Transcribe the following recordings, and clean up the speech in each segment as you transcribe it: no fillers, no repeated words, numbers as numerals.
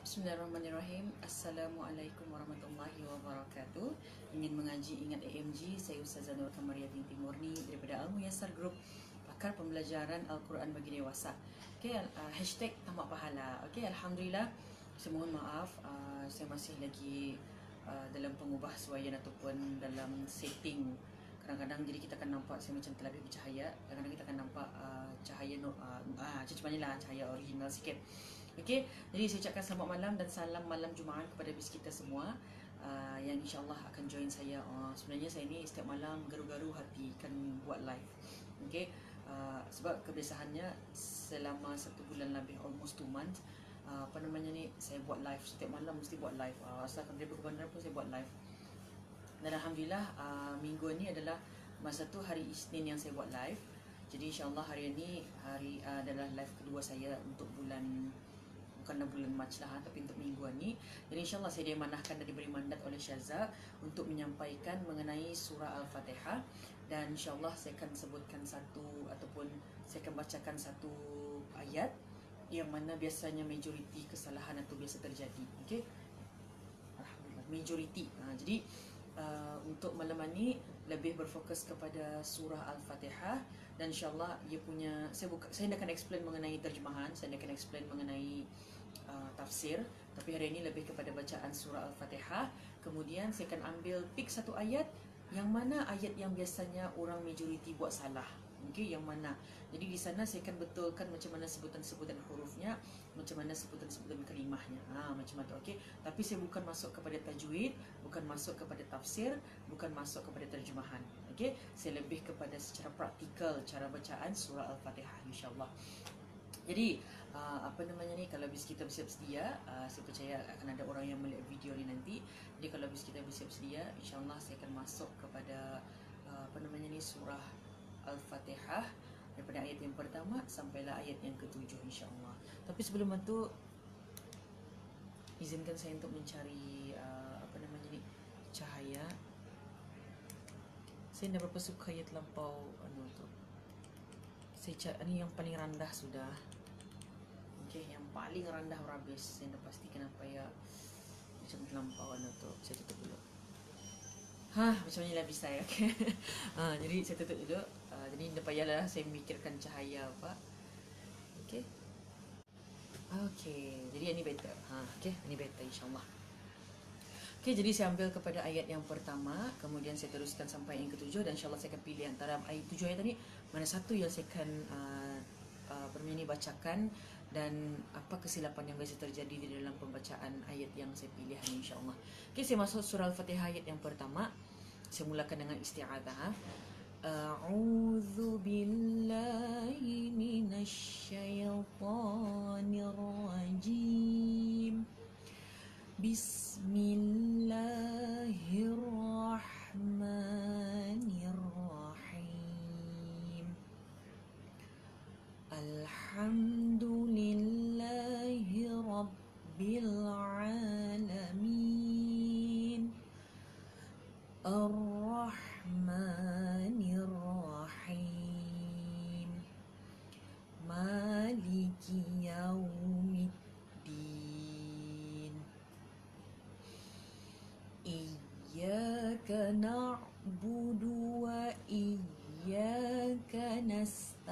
Bismillahirrahmanirrahim. Assalamualaikum warahmatullahi wabarakatuh. Ingin mengaji ingat AMG. Saya Ustazah Nur Kamaria binti Murni daripada Al-Muyassar Group, pakar pembelajaran Al-Quran bagi dewasa. Okay, hashtag tamak pahala. Okay, Alhamdulillah. Saya mohon maaf, saya masih lagi dalam pengubahsuaian ataupun dalam setting. Kadang-kadang jadi kita akan nampak saya macam terlebih bercahaya. Kadang-kadang kita akan nampak cahaya macam mana lah, cahaya original sikit. Okey, jadi saya ucapkan selamat malam dan salam malam Jumaat kepada bis kita semua yang insyaAllah akan join saya. Sebenarnya saya ni setiap malam garu-garu hati akan buat live. Okey, sebab kebiasaannya selama 1 bulan lebih, almost 2 months, saya buat live setiap malam, mesti buat live. Asalkan dari bandar pun saya buat live. Dan Alhamdulillah minggu ni adalah masa tu hari Isnin yang saya buat live. Jadi insyaAllah hari ini adalah live kedua saya untuk bulan, bukanlah bulan Mac lah, tapi untuk mingguan ni. Jadi insyaAllah saya diamanahkan dan diberi mandat oleh Syaza untuk menyampaikan mengenai surah Al-Fatihah. Dan insyaAllah saya akan sebutkan ataupun saya akan bacakan satu ayat yang mana biasanya majoriti kesalahan atau biasa terjadi. Okey, Alhamdulillah majoriti. Jadi untuk malam ni lebih berfokus kepada surah Al-Fatihah, dan insyaAllah saya akan explain mengenai terjemahan, saya akan explain mengenai tafsir, tapi hari ini lebih kepada bacaan surah Al-Fatihah. Kemudian saya akan ambil pick satu ayat yang mana ayat yang biasanya orang majoriti buat salah. Okey, yang mana? Jadi di sana saya akan betulkan macam mana sebutan-sebutan hurufnya, macam mana sebutan-sebutan kalimahnya. Macam tu. Okey. Tapi saya bukan masuk kepada tajwid, bukan masuk kepada tafsir, bukan masuk kepada terjemahan. Okey, saya lebih kepada secara praktikal cara bacaan surah Al-Fatihah insya-Allah. Jadi kalau bis kita bersiap sedia, saya percaya akan ada orang yang melihat video ni nanti. Jadi kalau bis kita bersiap sedia, insya-Allah saya akan masuk kepada surah Al-Fatihah daripada ayat yang pertama sampailah ayat yang ke-7 insya-Allah. Tapi sebelum itu izinkan saya untuk mencari cahaya. Saya dah berapa suka ayat lampau tu. Ini yang paling rendah sudah. Okey, yang paling rendah habis. Saya dah pastikan apa ya macam lampau tu. Saya tutup dulu. Macam ni lah bisa ya. Okay. Jadi saya tutup dulu. Jadi tak payahlah saya memikirkan cahaya apa. Okey. Okey, jadi ini better. Okey, ini better insya-Allah. Okey, jadi saya ambil kepada ayat yang pertama, kemudian saya teruskan sampai yang ke-7, dan insya-Allah saya akan pilih antara ayat 7 ayat tadi mana satu yang saya akan bacakan, dan apa kesilapan yang biasa terjadi di dalam pembacaan ayat yang saya pilih ini insya-Allah. Okey, saya masuk surah Al-Fatihah ayat yang pertama. Saya mulakan dengan isti'adzah. A'udzu billahi minasyaitonir rajim. Bismillahirrahmanirrahim. Alhamdulillahi rabbil alamin. Ar-Rahmanir Rahim. Maliki yaumiddin. Iyyaka na'budu wa iyyaka nasta'in.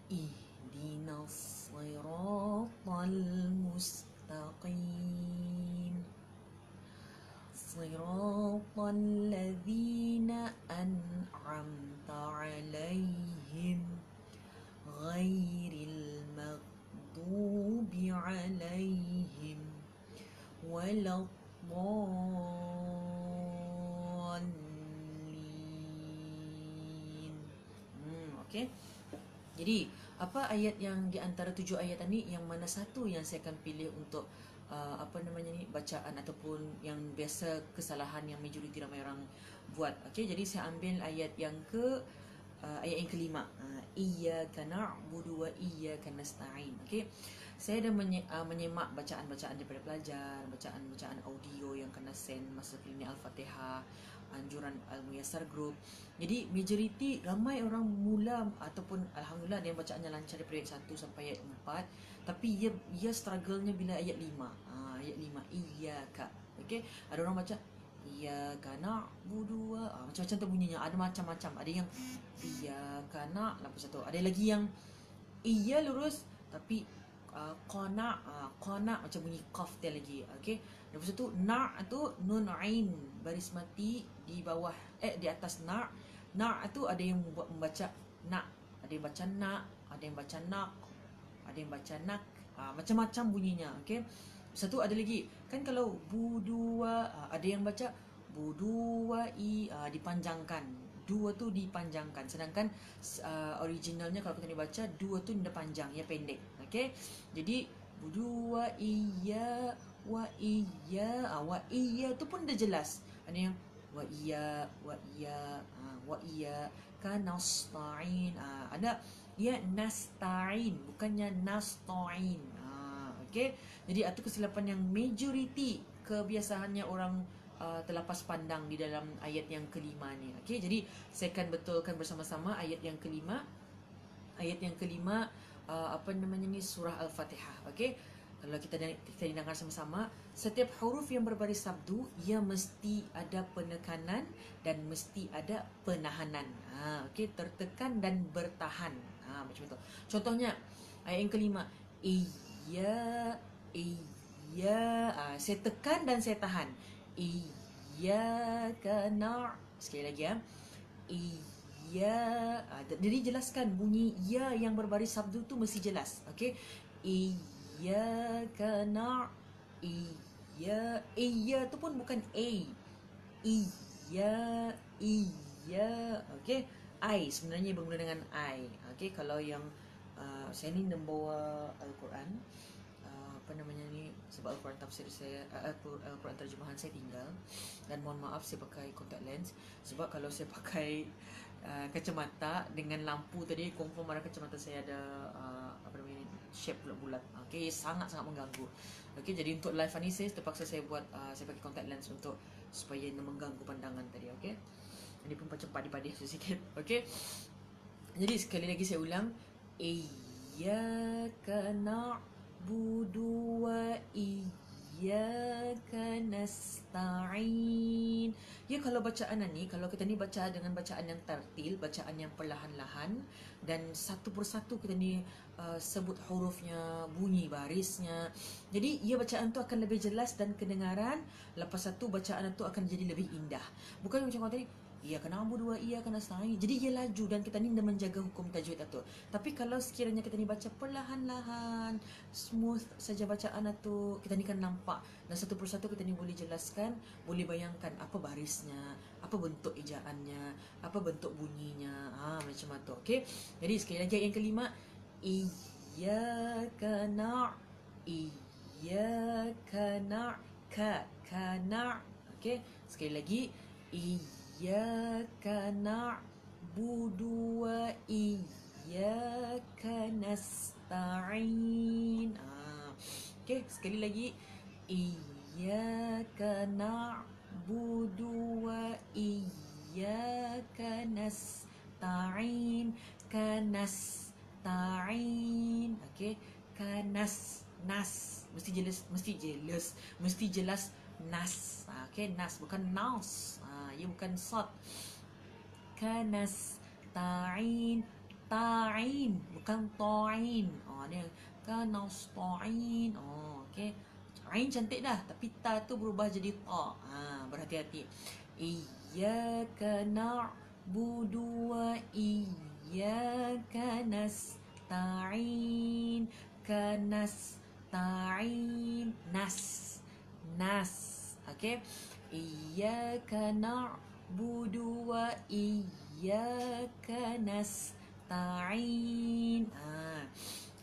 Ihdinas siratal mustaqim. Siratal ladzina an'amta 'alaihim ghairil maghdubi 'alaihim waladdallin. Okey. Jadi apa ayat yang di antara 7 ayat tadi yang mana satu yang saya akan pilih untuk bacaan ataupun yang biasa kesalahan yang majoriti ramai orang buat. Okey, jadi saya ambil ayat yang kelima. Iyyaka na'budu wa iyyaka nasta'in. Okey. Saya dah menyemak bacaan-bacaan daripada pelajar, bacaan-bacaan audio yang kena send masa klinik Al-Fatihah, anjuran Al-Muyassar Group. Jadi majoriti ramai orang mula ataupun alhamdulillah ada yang bacaannya lancar daripada ayat 1 sampai ayat 4, tapi ia struggle-nya bila ayat 5. Ayat 5 iyyaka. Okey, ada orang baca iyyaka na'budu wa macam-macam tu bunyinya, ada macam-macam. Ada yang iyyaka na lepas satu. Ada lagi yang iya lurus tapi qana macam bunyi qaf dia lagi. Okey. Lepas tu na tu nun ain baris mati di bawah di atas na. Na tu ada yang membaca na, ada yang baca na, ada yang baca nak, ada yang baca nak. Macam-macam bunyinya. Okey. Satu ada lagi kan kalau budua ada yang baca budua dipanjangkan. Dua tu dipanjangkan, sedangkan originalnya kalau kita ni baca dua tu dia panjang, ia pendek. Okey. Jadi dua iya wa iya tu pun dah jelas. Ada yang wa iya kan nasta'in. Ada ya nasta'in bukannya nasta'in. Okey. Jadi itu kesilapan yang majoriti kebiasaannya orang terlepas pandang di dalam ayat yang kelima ni. Okey, jadi saya akan betulkan bersama-sama ayat yang kelima. Ayat yang kelima apa namanya ni, surah Al-Fatihah. Okey. Kalau kita dengar sama-sama, setiap huruf yang berbaris sabdu ia mesti ada penekanan dan mesti ada penahanan. Okey, tertekan dan bertahan. Macam itu. Contohnya ayat yang kelima, iya saya tekan dan saya tahan. Iyyaka sekali lagi ya. Jadi jelaskan bunyi ya yang berbaris sabdu tu mesti jelas. Okey. Iyyaka iya tu pun bukan a. Iya. Okey. I sebenarnya bermula dengan I. Okey, kalau yang saya ni membawa Al-Quran, apa namanya ni, sebab Al-Quran tafsir saya, Al-Quran terjemahan saya tinggal, dan mohon maaf saya pakai contact lens, sebab kalau saya pakai kacamata dengan lampu tadi, confirm mana kacamata saya ada apa namanya, shape bulat-bulat. Okey, sangat-sangat mengganggu. Okey, jadi untuk live ni saya terpaksa saya buat saya pakai contact lens untuk supaya mengganggu pandangan tadi. Okey, ini pun macam padi-padi sikit. Okey, jadi sekali lagi saya ulang, iyyaka na'budu wa iyyaka nasta'in. Ya, kalau bacaan ni, kalau kita ni baca dengan bacaan yang tartil, bacaan yang perlahan-lahan, dan satu persatu kita ni sebut hurufnya, bunyi barisnya. Jadi ya, bacaan tu akan lebih jelas dan kedengaran. Lepas satu bacaan tu akan jadi lebih indah. Bukan macam tadi iyyaka na'budu wa iyyaka nasta'in. Jadi ia laju dan kita ni dah menjaga hukum tajwid itu. Tapi kalau sekiranya kita ni baca perlahan-lahan, smooth saja bacaan itu, kita ni kan nampak dan satu persatu kita ni boleh jelaskan, boleh bayangkan apa barisnya, apa bentuk ejaannya, apa bentuk bunyinya. Macam itu. Okey. Jadi sekali lagi yang kelima, iyyaka okey. Sekali lagi, iyyaka na'budu wa iyyaka nasta'in. Okey, sekali lagi, iyyaka na'budu wa iyyaka nasta'in. Kanasta'in. Okey, nas mesti jelas nas. Okey, nas bukan naus. Ia bukan sad. Kanasta'in. Ta'in bukan ta'in. Dia kanasta'in. Okey. Ain cantik dah, tapi ta tu berubah jadi ta. Berhati-hati. Iyyaka na'budu wa iyyaka nasta'in. Kanasta'in. Nas. Okey. Iyyaka na'budu wa iyyaka nasta'in.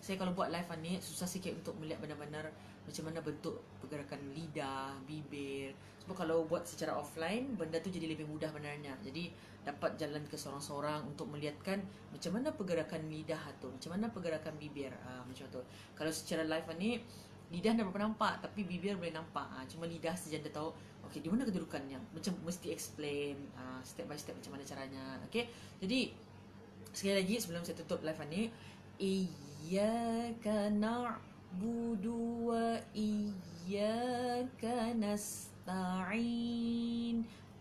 Saya kalau buat live ni susah sikit untuk melihat benar-benar macam mana bentuk pergerakan lidah, bibir. Sebab kalau buat secara offline, benda tu jadi lebih mudah benarnya. Jadi dapat jalan ke seorang-seorang untuk melihatkan macam mana pergerakan lidah tu, macam mana pergerakan bibir, macam tu. Kalau secara live ni lidah dah berapa nampak, tapi bibir boleh nampak. Cuma lidah saja anda tahu, okey, di mana kedudukannya. Macam mesti explain step by step macam mana caranya. Okey, jadi sekali lagi sebelum saya tutup live ni, iyyaka na'budu wa iyyaka nasta'in.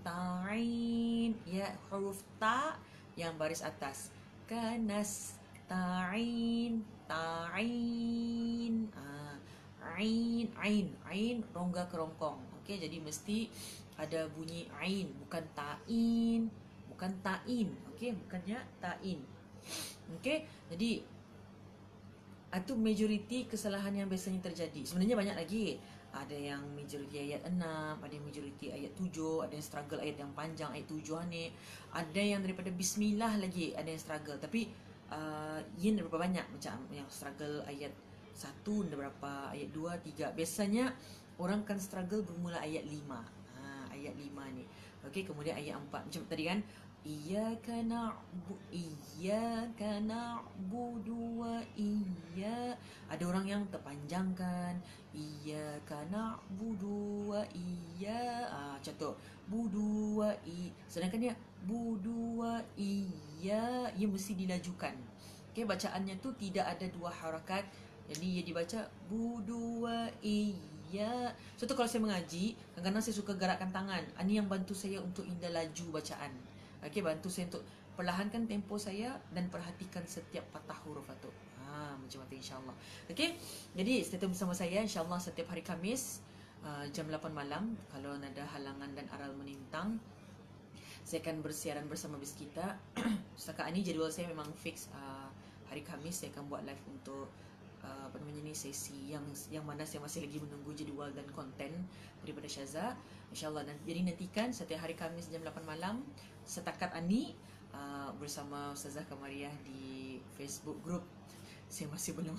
Ta'in, ya, huruf ta yang baris atas. Kanasta'in, ta'in. Ain rongga kerongkong. Okey, jadi mesti ada bunyi ain, bukan ta'in, bukan ta'in. Okey, bukannya ta'in. Okey, jadi itu majoriti kesalahan yang biasanya terjadi. Sebenarnya banyak lagi. Ada yang majoriti ayat 6, ada yang majoriti ayat 7, ada yang struggle ayat yang panjang, ayat 7 ni. Ada yang daripada bismillah lagi, ada yang struggle. Tapi yin berapa banyak, macam yang struggle ayat 1, ada berapa, ayat 2, 3. Biasanya orang kan struggle bermula ayat 5. Ayat 5 ni. Okey, kemudian ayat 4. Macam tadi kan, iyyaka na'budu wa ada orang yang terpanjangkan, iyyaka na'budu wa macam tu, budu wa sedangkan dia budu wa ia mesti dilajukan. Okey, bacaannya tu tidak ada dua harakat, jadi ia dibaca budu wa so tu kalau saya mengaji, kadang-kadang saya suka gerakkan tangan. Ini yang bantu saya untuk indah laju bacaan. Okey, bantu saya untuk perlahankan tempo saya dan perhatikan setiap patah huruf itu. Macam tu insya-Allah. Okey. Jadi stay tune bersama saya insya-Allah setiap hari Khamis jam 8 malam. Kalau ada halangan dan aral menintang, saya akan bersiaran bersama bis kita. Setakat ini jadual saya memang fix hari Khamis saya akan buat live untuk apa namanya ni, sesi yang mana saya masih lagi menunggu jadual dan konten daripada Syaza. InsyaAllah jadi nantikan setiap hari Khamis jam 8 malam. Setakat ini bersama Ustazah Kamariah di Facebook group. Saya masih belum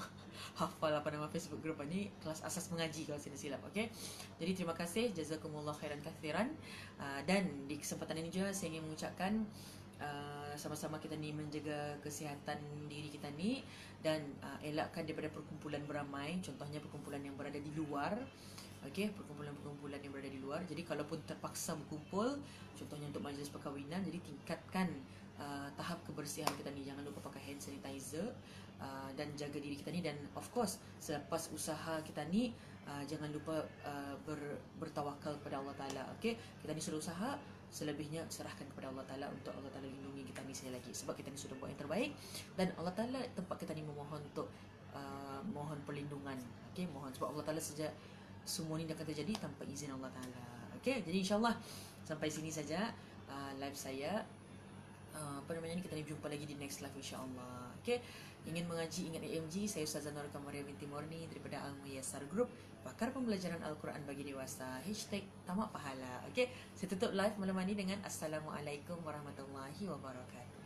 hafal apa nama Facebook group ni, kelas asas mengaji kalau saya silap. Okey. Jadi terima kasih, jazakumullah khairan kathiran. Dan di kesempatan ini juga saya ingin mengucapkan sama-sama kita ni menjaga kesihatan diri kita ni dan elakkan daripada perkumpulan beramai, contohnya perkumpulan yang berada di luar. Okey, perkumpulan-perkumpulan yang berada di luar. Jadi kalaupun terpaksa berkumpul, contohnya untuk majlis perkahwinan, jadi tingkatkan tahap kebersihan kita ni. Jangan lupa pakai hand sanitizer dan jaga diri kita ni. Dan of course, selepas usaha kita ni, jangan lupa bertawakal kepada Allah Ta'ala. Okey, kita ni sudah usaha, selebihnya serahkan kepada Allah Ta'ala untuk Allah Ta'ala lindungi kita ni sekali lagi. Sebab kita ni sudah buat yang terbaik dan Allah Ta'ala tempat kita ni memohon untuk mohon perlindungan. Okey, mohon sebab Allah Ta'ala saja semua ni akan terjadi tanpa izin Allah Ta'ala. Okey, jadi insyaAllah sampai sini saja live saya. Apa namanya ni, kita ni jumpa lagi di next live insyaAllah. Okey, ingin mengaji, ingat AMG, saya Ustazah Nur Kamariah binti Morni daripada Al-Muyassar Group, pakar pembelajaran Al-Quran bagi dewasa. #tamak pahala. Okey, saya tutup live malam ini dengan Assalamualaikum warahmatullahi wabarakatuh.